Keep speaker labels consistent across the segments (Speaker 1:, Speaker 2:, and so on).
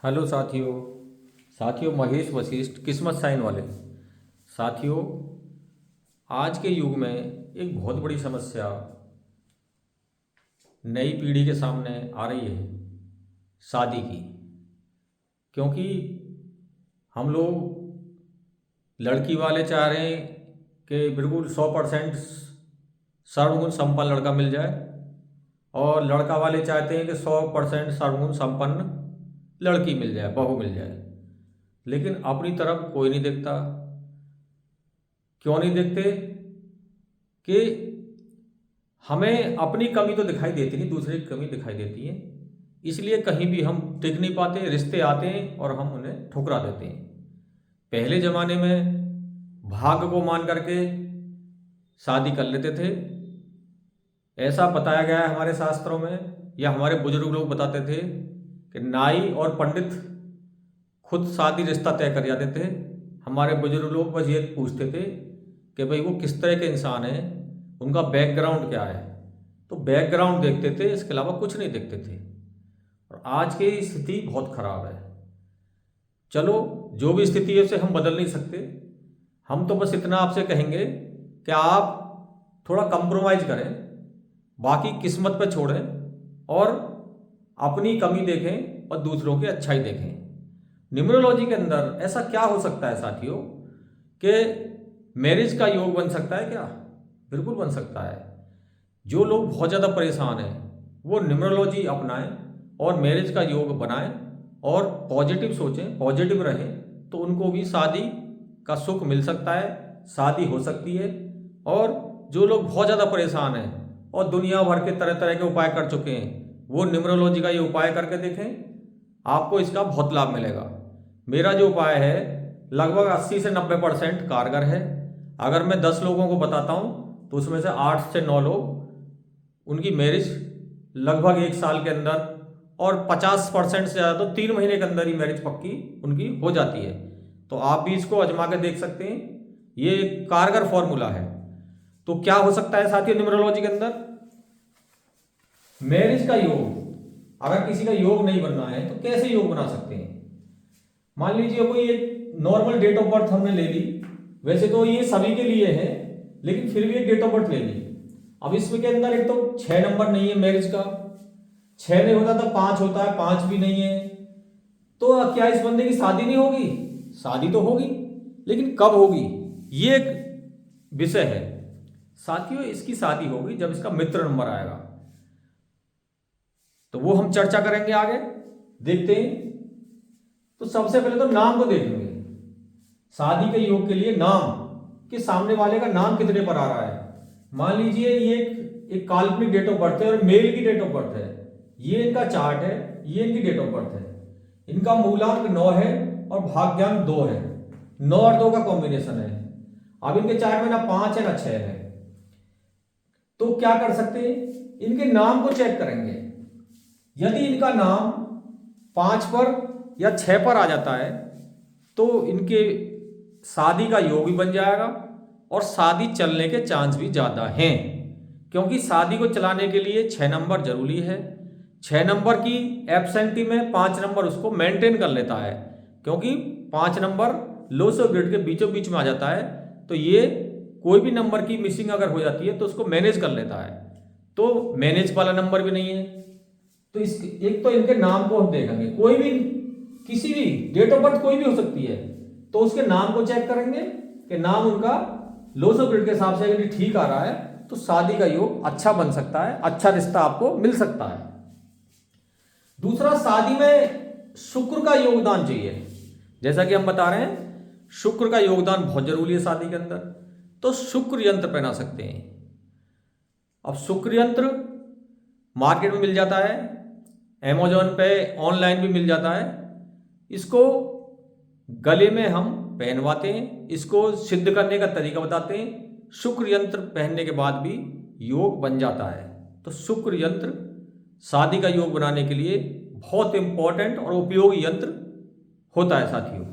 Speaker 1: Hello साथियों। महेश वशिष्ठ किस्मत sign वाले साथियों। आज के युग में एक बहुत बड़ी समस्या नई पीढ़ी के सामने आ रही है, शादी की। क्योंकि हम लोग लड़की वाले चाह रहे हैं कि बिल्कुल 100% सर्वगुण संपन्न लड़का मिल जाए, और लड़का वाले चाहते हैं कि 100% सर्वगुण संपन्न लड़की मिल जाए, बहू मिल जाए। लेकिन अपनी तरफ कोई नहीं देखता। क्यों नहीं देखते? कि हमें अपनी कमी तो दिखाई देती नहीं, दूसरे की कमी दिखाई देती है। इसलिए कहीं भी हम टिक नहीं पाते, रिश्ते आते हैं और हम उन्हें ठुकरा देते हैं। पहले ज़माने में भाग्य को मान करके शादी कर लेते थे। ऐसा बताया गया है हमारे शास्त्रों में, या हमारे बुजुर्ग लोग बताते थे कि नाई और पंडित खुद शादी रिश्ता तय कर जाते थे। हमारे बुजुर्ग लोग बस ये पूछते थे कि भाई वो किस तरह के इंसान हैं, उनका बैकग्राउंड क्या है। तो बैकग्राउंड देखते थे, इसके अलावा कुछ नहीं देखते थे। और आज की स्थिति बहुत खराब है। चलो, जो भी स्थिति है उसे हम बदल नहीं सकते। हम तो बस इतना आपसे कहेंगे कि आप थोड़ा कंप्रोमाइज़ करें, बाकी किस्मत पर छोड़ें और अपनी कमी देखें और दूसरों की अच्छाई देखें। न्यूमरोलॉजी के अंदर ऐसा क्या हो सकता है साथियों कि मैरिज का योग बन सकता है क्या? बिल्कुल बन सकता है। जो लोग बहुत ज़्यादा परेशान हैं वो न्यूमरोलॉजी अपनाएं और मैरिज का योग बनाएं और पॉजिटिव सोचें, पॉजिटिव रहें, तो उनको भी शादी का सुख मिल सकता है, शादी हो सकती है। और जो लोग बहुत ज़्यादा परेशान हैं और दुनिया भर के तरह तरह के उपाय कर चुके हैं, वो न्यूमरोलॉजी का ये उपाय करके देखें, आपको इसका बहुत लाभ मिलेगा। मेरा जो उपाय है लगभग 80 से 90% कारगर है। अगर मैं 10 लोगों को बताता हूँ तो उसमें से 8 से 9 लोग उनकी मैरिज लगभग 1 साल के अंदर, और 50% से ज़्यादा तो 3 महीने के अंदर ही मैरिज पक्की उनकी हो जाती है। तो आप भी इसको आजमा के देख सकते हैं। ये एक कारगर फॉर्मूला है। तो क्या हो सकता है साथियों न्यूमरोलॉजी के अंदर? मैरिज का योग, अगर किसी का योग नहीं बनना है तो कैसे योग बना सकते हैं? मान लीजिए कोई एक नॉर्मल डेट ऑफ बर्थ हमने ले ली। वैसे तो ये सभी के लिए है, लेकिन फिर भी एक डेट ऑफ बर्थ ले ली। अब इसमें के अंदर एक तो 6 नंबर नहीं है मैरिज का, 6 नहीं होता तो 5 होता है, 5 भी नहीं है। तो क्या इस बंदे की शादी नहीं होगी? शादी तो होगी, लेकिन कब होगी ये एक विषय है साथियों। इसकी शादी होगी जब इसका मित्र नंबर आएगा, तो वो हम चर्चा करेंगे आगे, देखते हैं। तो सबसे पहले तो नाम को देखेंगे। शादी के योग के लिए नाम, कि सामने वाले का नाम कितने पर आ रहा है। मान लीजिए ये एक काल्पनिक डेट ऑफ बर्थ है और मेल की डेट ऑफ बर्थ है। ये इनका चार्ट है, ये इनकी डेट ऑफ बर्थ है। इनका मूलांक 9 है और भाग्यांक 2 है। 9 और 2 का कॉम्बिनेशन है। अब इनके चार्ट में ना 5 है ना 6 है। तो क्या कर सकते हैं, इनके नाम को चेक करेंगे। यदि इनका नाम 5 पर या 6 पर आ जाता है तो इनके शादी का योग भी बन जाएगा और शादी चलने के चांस भी ज़्यादा हैं। क्योंकि शादी को चलाने के लिए 6 नंबर जरूरी है। 6 नंबर की एब्सेंटी में 5 नंबर उसको मेंटेन कर लेता है, क्योंकि 5 नंबर लोसो ग्रिड के बीचों बीच में आ जाता है। तो ये कोई भी नंबर की मिसिंग अगर हो जाती है तो उसको मैनेज कर लेता है। तो मैनेज वाला नंबर भी नहीं है। तो इस एक तो इनके नाम को हम देखेंगे। कोई भी, किसी भी डेट ऑफ बर्थ कोई भी हो सकती है, तो उसके नाम को चेक करेंगे कि नाम उनका लोसो ग्रिड के हिसाब से यदि ठीक आ रहा है तो शादी का योग अच्छा बन सकता है, अच्छा रिश्ता आपको मिल सकता है। दूसरा, शादी में शुक्र का योगदान चाहिए। जैसा कि हम बता रहे हैं, शुक्र का योगदान बहुत जरूरी है शादी के अंदर। तो शुक्र यंत्र पहना सकते हैं। अब शुक्र यंत्र मार्केट में मिल जाता है, अमेजोन पे ऑनलाइन भी मिल जाता है। इसको गले में हम पहनवाते हैं, इसको सिद्ध करने का तरीका बताते हैं। शुक्र यंत्र पहनने के बाद भी योग बन जाता है। तो शुक्र यंत्र शादी का योग बनाने के लिए बहुत इंपॉर्टेंट और उपयोगी यंत्र होता है साथियों।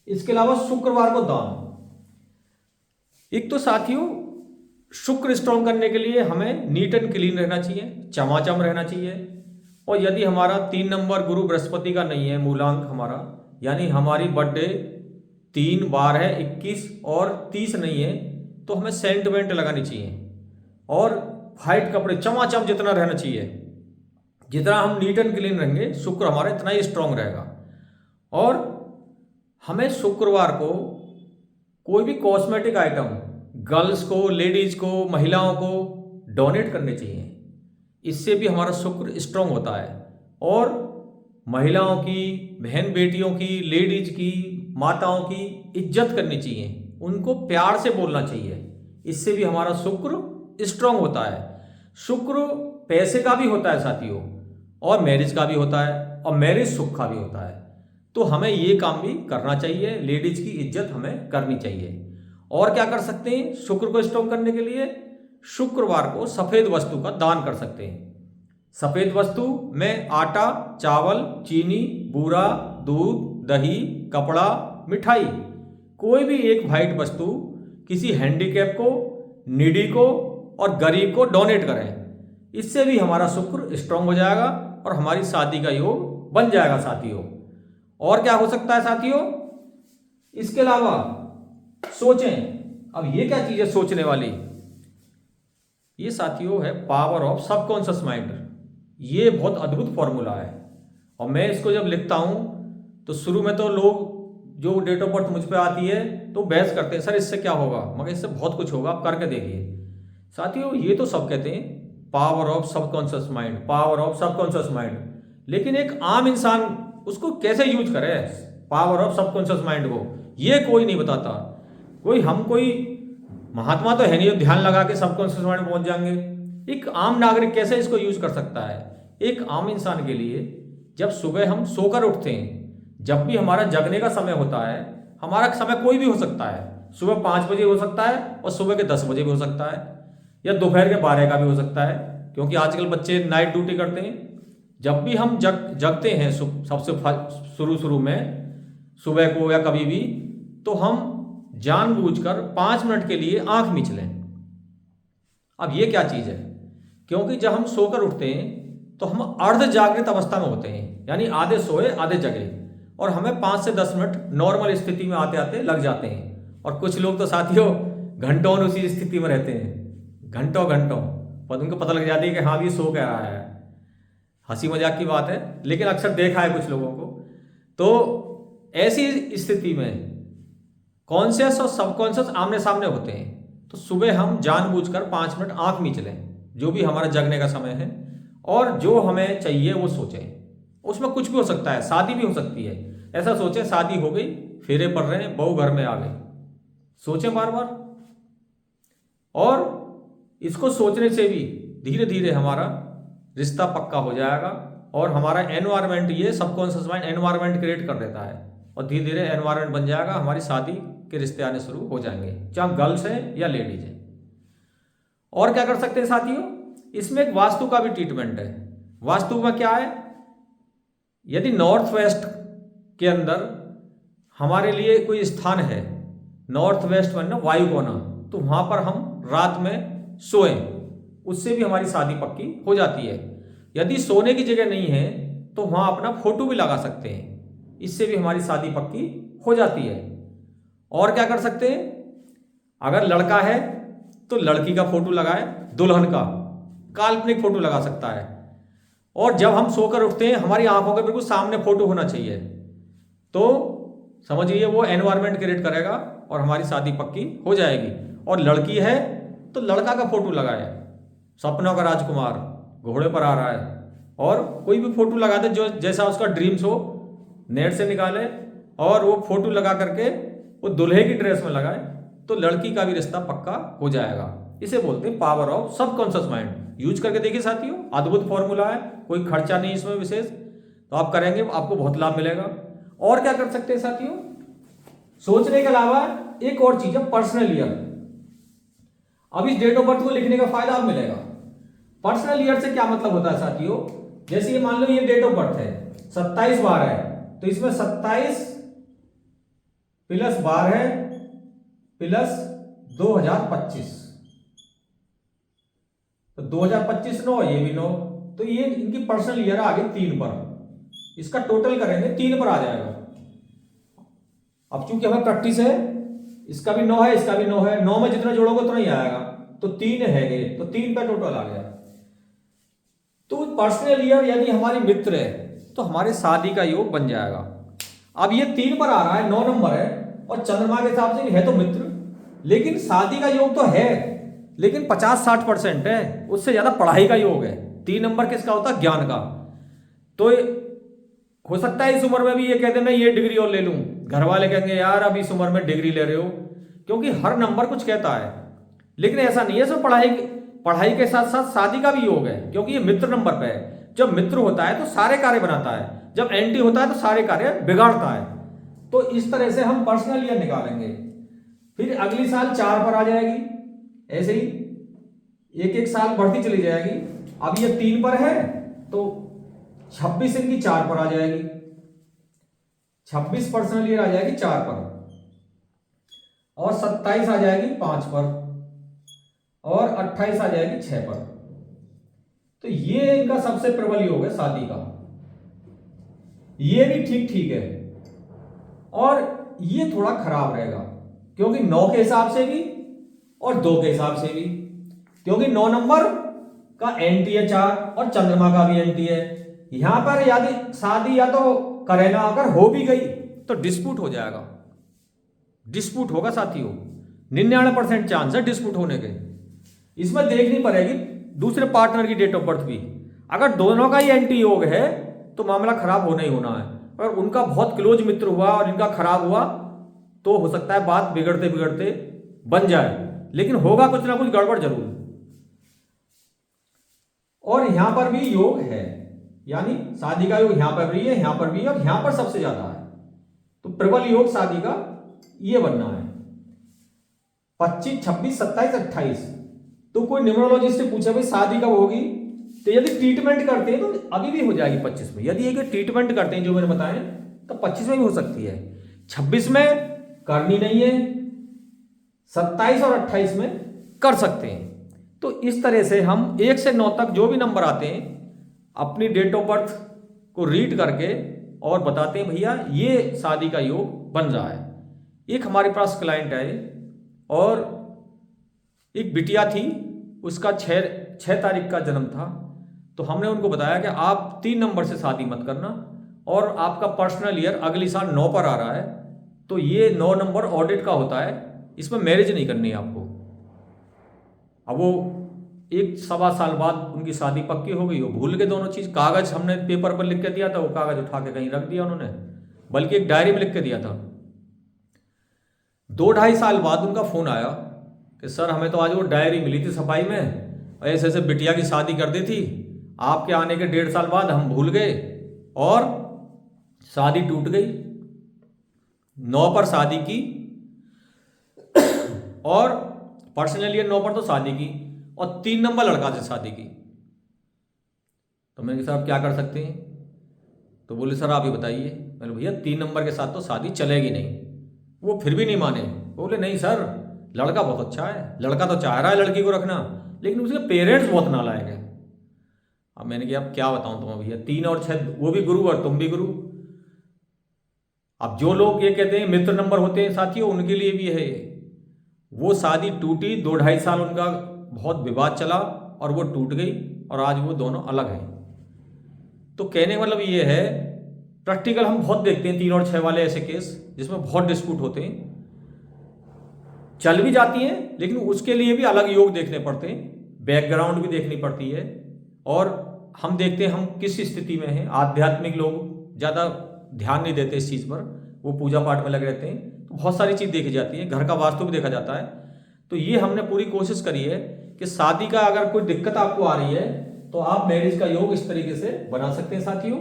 Speaker 1: इसके अलावा शुक्रवार को दान। एक तो साथियों, शुक्र स्ट्रॉन्ग करने के लिए हमें नीट एंड क्लीन रहना चाहिए, चमाचम रहना चाहिए। और यदि हमारा 3 नंबर गुरु बृहस्पति का नहीं है, मूलांक हमारा, यानी हमारी बर्थडे 3 बार है, 21 और 30 नहीं है, तो हमें सेंट वेंट लगानी चाहिए और वाइट कपड़े चमाचम जितना रहना चाहिए। जितना हम नीट एंड क्लीन रहेंगे, शुक्र हमारा इतना ही स्ट्रांग रहेगा। और हमें शुक्रवार को कोई भी कॉस्मेटिक आइटम गर्ल्स को, लेडीज को, महिलाओं को डोनेट करने चाहिए। इससे भी हमारा शुक्र स्ट्रांग होता है। और महिलाओं की, बहन बेटियों की, लेडीज की, माताओं की इज्जत करनी चाहिए, उनको प्यार से बोलना चाहिए। इससे भी हमारा शुक्र स्ट्रांग होता है। शुक्र पैसे का भी होता है साथियों, और मैरिज का भी होता है, और मैरिज सुख का भी होता है। तो हमें ये काम भी करना चाहिए, लेडीज की इज्जत हमें करनी चाहिए। और क्या कर सकते हैं शुक्र को स्ट्रांग करने के लिए? शुक्रवार को सफ़ेद वस्तु का दान कर सकते हैं। सफ़ेद वस्तु में आटा, चावल, चीनी, बूरा, दूध, दही, कपड़ा, मिठाई, कोई भी एक वाइट वस्तु किसी हैंडीकैप को, नीडी को और गरीब को डोनेट करें। इससे भी हमारा शुक्र स्ट्रांग हो जाएगा और हमारी शादी का योग बन जाएगा साथियों। और क्या हो सकता है साथियों इसके अलावा? सोचें। अब ये क्या चीज़ है सोचने वाली? ये साथियों है पावर ऑफ सबकॉन्शियस माइंड। ये बहुत अद्भुत फॉर्मूला है, और मैं इसको जब लिखता हूं तो शुरू में तो लोग जो डेट ऑफ बर्थ मुझ पे आती है तो बहस करते हैं, सर इससे क्या होगा, मगर इससे बहुत कुछ होगा, आप करके देखिए। साथियों ये तो सब कहते हैं power of subconscious mind, power of subconscious mind, लेकिन एक आम इंसान उसको कैसे यूज करे पावर ऑफ सबकॉन्शियस माइंड को, ये कोई नहीं बताता। कोई महात्मा तो है नहीं जो ध्यान लगा के सबकॉन्शियस माइंड में पहुंच जाएंगे। एक आम नागरिक कैसे इसको यूज कर सकता है? एक आम इंसान के लिए जब सुबह हम सोकर उठते हैं, जब भी हमारा जगने का समय होता है, हमारा समय कोई भी हो सकता है, सुबह 5 बजे हो सकता है और सुबह के 10 बजे भी हो सकता है, या दोपहर के 12 का भी हो सकता है, क्योंकि आजकल बच्चे नाइट ड्यूटी करते हैं। जब भी हम जगते हैं सबसे शुरू में सुबह को या कभी भी, तो हम जानबूझकर 5 मिनट के लिए आंख मीच लें। अब ये क्या चीज़ है? क्योंकि जब हम सोकर उठते हैं तो हम अर्ध जागृत अवस्था में होते हैं, यानी आधे सोए आधे जगे, और हमें 5 से 10 मिनट नॉर्मल स्थिति में आते आते लग जाते हैं। और कुछ लोग तो साथियों घंटों उसी स्थिति में रहते हैं, घंटों, पर उनको पता लग जाती है कि हाँ भी सो कह रहा है। हंसी मजाक की बात है, लेकिन अक्सर देखा है कुछ लोगों को। तो ऐसी स्थिति में कॉन्शियस और सबकॉन्शियस आमने सामने होते हैं। तो सुबह हम जानबूझकर 5 मिनट आंख मीच लें, जो भी हमारा जगने का समय है, और जो हमें चाहिए वो सोचें। उसमें कुछ भी हो सकता है, शादी भी हो सकती है। ऐसा सोचें शादी हो गई, फेरे पड़ रहे हैं, बहू घर में आ गई, सोचें बार बार। और इसको सोचने से भी धीरे धीरे हमारा रिश्ता पक्का हो जाएगा, और हमारा एनवायरनमेंट, ये सबकॉन्शियस माइंड एनवायरनमेंट क्रिएट कर देता है, और धीरे धीरे एनवायरनमेंट बन जाएगा, हमारी शादी के रिश्ते आने शुरू हो जाएंगे, चाहे गर्ल्स हैं या लेडीज हैं। और क्या कर सकते हैं साथियों? इसमें एक वास्तु का भी ट्रीटमेंट है। वास्तु में क्या है? यदि नॉर्थ वेस्ट के अंदर हमारे लिए कोई स्थान है, नॉर्थ वेस्ट में ना वायु कोना, तो वहां पर हम रात में सोएं, उससे भी हमारी शादी पक्की हो जाती है। यदि सोने की जगह नहीं है तो वहां अपना फोटो भी लगा सकते हैं, इससे भी हमारी शादी पक्की हो जाती है। और क्या कर सकते हैं? अगर लड़का है तो लड़की का फोटो लगाए, दुल्हन का काल्पनिक फोटो लगा सकता है। और जब हम सोकर उठते हैं हमारी आंखों के बिल्कुल सामने फोटो होना चाहिए, तो समझिए वो एनवायरनमेंट क्रिएट करेगा और हमारी शादी पक्की हो जाएगी। और लड़की है तो लड़का का फोटो लगाए, सपनों का राजकुमार घोड़े पर आ रहा है, और कोई भी फोटो लगा दे जो जैसा उसका ड्रीम्स हो, नेट से निकाले और वो फोटो लगा करके वो दुल्हे की ड्रेस में लगाए, तो लड़की का भी रिश्ता पक्का हो जाएगा। इसे बोलते हैं power of subconscious mind. Use करके देखिए साथियों, अद्भुत फॉर्मूला है, कोई खर्चा नहीं इसमें विशेष, तो आप करेंगे आपको बहुत लाभ मिलेगा। और क्या कर सकते हैं साथियों? सोचने के अलावा एक और चीज है पर्सनल ईयर। अब इस डेट ऑफ बर्थ को लिखने का फायदा अब मिलेगा। पर्सनल ईयर से क्या मतलब होता है साथियों? जैसे ये मान लो ये डेट ऑफ बर्थ है, 27 बार है, तो इसमें 27 प्लस 12 प्लस 2025, तो 2025 9, ये भी 9, तो ये इनकी पर्सनल ईयर आ गई 3 पर। इसका टोटल करेंगे 3 पर आ जाएगा। अब चूंकि हमें प्रैक्टिस है, इसका भी 9 है, इसका भी 9 है, 9 में जितना जोड़ोगे उतना ही आएगा, तो 3 है गए, तो 3 पे टोटल आ गया। तो पर्सनल ईयर यदि हमारी मित्र है तो हमारे शादी का योग बन जाएगा। अब ये 3 पर आ रहा है, 9 नंबर है और चंद्रमा के हिसाब से है तो मित्र, लेकिन शादी का योग तो है लेकिन 50-60% है, उससे ज्यादा पढ़ाई का योग है। 3 नंबर किसका होता है? ज्ञान का। तो हो सकता है इस उम्र में भी ये कहते मैं ये डिग्री और ले लूं, घर वाले कहेंगे यार अब इस उम्र में डिग्री ले रहे हो, क्योंकि हर नंबर कुछ कहता है। लेकिन ऐसा नहीं है, सिर्फ पढ़ाई के साथ साथ शादी का भी योग है, क्योंकि ये मित्र नंबर पे है। जब मित्र होता है तो सारे कार्य बनाता है, जब एंटी होता है तो सारे कार्य बिगाड़ता है। तो इस तरह से हम पर्सनल ईयर निकालेंगे। फिर अगली साल 4 पर आ जाएगी, ऐसे ही एक एक साल बढ़ती चली जाएगी। अब ये 3 पर है तो 26 इनकी 4 पर आ जाएगी, 26 पर्सनल ईयर आ जाएगी 4 पर, और 27 आ जाएगी 5 पर, और 28 आ जाएगी 6 पर। तो ये इनका सबसे प्रबल योग है शादी का। ये भी ठीक ठीक है, और ये थोड़ा खराब रहेगा क्योंकि 9 के हिसाब से भी और 2 के हिसाब से भी, क्योंकि 9 नंबर का एंटी है 4 और चंद्रमा का भी एंटी है। यहां पर यदि शादी या तो करे ना, अगर हो भी गई तो डिस्प्यूट हो जाएगा, डिस्प्यूट होगा साथियों, 99% चांस है डिस्प्यूट होने के। इसमें देखनी पड़ेगी दूसरे पार्टनर की डेट ऑफ बर्थ भी। अगर दोनों का ही एंटी योग है तो मामला खराब होना ही होना है। अगर उनका बहुत क्लोज मित्र हुआ और इनका खराब हुआ तो हो सकता है बात बिगड़ते बिगड़ते बन जाए, लेकिन होगा कुछ ना कुछ गड़बड़ जरूर। और यहां पर भी योग है, यानी शादी का योग यहां पर भी है, यहां पर भी है, और यहां पर सबसे ज्यादा है। तो प्रबल योग शादी का ये बनना है 25, 26, 27, 28। तो कोई न्यूमरोलॉजिस्ट से पूछे भाई शादी कब होगी, तो यदि ट्रीटमेंट करते हैं तो अभी भी हो जाएगी 25 में। यदि एक ट्रीटमेंट करते हैं जो मैंने बताया तो 25 में भी हो सकती है, 26 में करनी नहीं है, 27 और 28 में कर सकते हैं। तो इस तरह से हम 1 से 9 तक जो भी नंबर आते हैं अपनी डेट ऑफ बर्थ को रीड करके और बताते हैं भैया ये शादी का योग बन रहा है। एक हमारे पास क्लाइंट आए और एक बिटिया थी, उसका 6 तारीख का जन्म था। तो हमने उनको बताया कि आप 3 नंबर से शादी मत करना, और आपका पर्सनल ईयर अगली साल 9 पर आ रहा है, तो ये 9 नंबर ऑडिट का होता है, इसमें मैरिज नहीं करनी है आपको। अब वो 1-1.25 साल बाद उनकी शादी पक्की हो गई, वो भूल गए दोनों चीज़। कागज हमने पेपर पर लिख के दिया था, वो कागज उठा के कहीं रख दिया उन्होंने, बल्कि एक डायरी में लिख के दिया था। 2-2.5 साल बाद उनका फोन आया कि सर हमें तो आज वो डायरी मिली थी सफाई में, ऐसे ऐसे बिटिया की शादी कर दी थी, आपके आने के 1.5 साल बाद हम भूल गए और शादी टूट गई। 9 पर शादी की और पर्सनल ईयर 9 पर तो शादी की, और 3 नंबर लड़का से शादी की। तो मैंने कहा सर क्या कर सकते हैं? तो बोले सर आप ही बताइए। मैंने भैया 3 नंबर के साथ तो शादी चलेगी नहीं। वो फिर भी नहीं माने, बोले नहीं सर लड़का बहुत अच्छा है, लड़का तो चाह रहा है लड़की को रखना, लेकिन उसके पेरेंट्स बहुत नालायक है। अब मैंने कहा अब क्या बताऊं तुम्हें भैया, 3 और 6 वो भी गुरु और तुम भी गुरु। अब जो लोग ये कहते हैं मित्र नंबर होते हैं साथियों, उनके लिए भी है। वो शादी टूटी, 2-2.5 साल उनका बहुत विवाद चला और वो टूट गई, और आज वो दोनों अलग हैं। तो कहने का मतलब ये है, प्रैक्टिकल हम बहुत देखते हैं 3 और 6 वाले ऐसे केस जिसमें बहुत डिस्प्यूट होते हैं, चल भी जाती हैं, लेकिन उसके लिए भी अलग योग देखने पड़ते हैं, बैकग्राउंड भी देखनी पड़ती है, और हम देखते हैं हम किस स्थिति में हैं। आध्यात्मिक लोग ज़्यादा ध्यान नहीं देते इस चीज़ पर, वो पूजा पाठ में लगे रहते हैं, तो बहुत सारी चीज़ देखी जाती है, घर का वास्तु भी देखा जाता है। तो ये हमने पूरी कोशिश करी है कि शादी का अगर कोई दिक्कत आपको आ रही है तो आप मैरिज का योग इस तरीके से बना सकते हैं साथियों।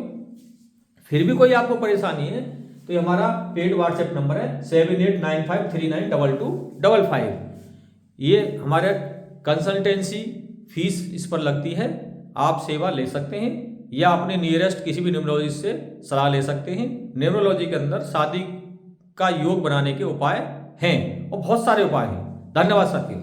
Speaker 1: फिर भी कोई आपको परेशानी है तो ये हमारा पेड व्हाट्सएप नंबर है 7895392255। ये हमारे कंसल्टेंसी फीस इस पर लगती है, आप सेवा ले सकते हैं या अपने नियरेस्ट किसी भी न्यूमरोलॉजिस्ट से सलाह ले सकते हैं। न्यूमरोलॉजी के अंदर शादी का योग बनाने के उपाय हैं और बहुत सारे उपाय हैं। धन्यवाद साथियों।